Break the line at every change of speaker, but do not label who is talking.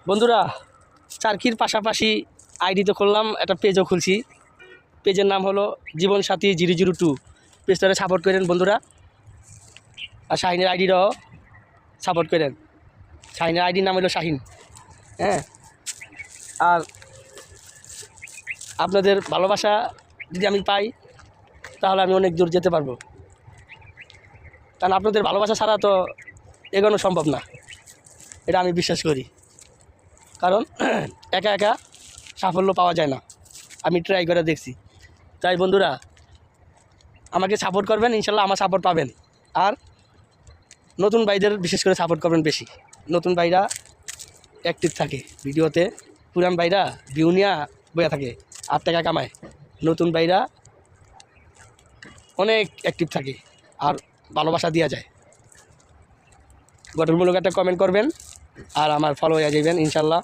বন্ধুরা, চারকির পাশাপাশি আইডি তো করলাম, একটা পেজও খুলছি। পেজের নাম হলো জীবনসাথী 002। পেজটারে সাপোর্ট করেন বন্ধুরা, আর শাহিনের আইডিটাও সাপোর্ট করেন। শাহিনের আইডির নাম হলো শাহিন। হ্যাঁ, আর আপনাদের ভালোবাসা যদি আমি পাই তাহলে আমি অনেক দূর যেতে পারবো, কারণ আপনাদের ভালোবাসা ছাড়া তো এগোনো সম্ভব না, এটা আমি বিশ্বাস করি। কারণ একা একা সাফল্য পাওয়া যায় না, আমি ট্রাই করে দেখছি। তাই বন্ধুরা, আমাকে সাপোর্ট করবেন, ইনশাল্লাহ আমার সাপোর্ট পাবেন। আর নতুন ভাইদের বিশেষ করে সাপোর্ট করবেন বেশি। নতুন ভাইরা অ্যাক্টিভ থাকে ভিডিওতে, পুরান ভাইরা ভিউ নিয়ে বইয়া থাকে, 8 টাকা কামায়। নতুন ভাইরা অনেক অ্যাক্টিভ থাকে আর ভালোবাসা দেওয়া যায়। গঠনমূলক একটা কমেন্ট করবেন আর আমার ফলো হয়ে যাবেন ইনশাল্লাহ।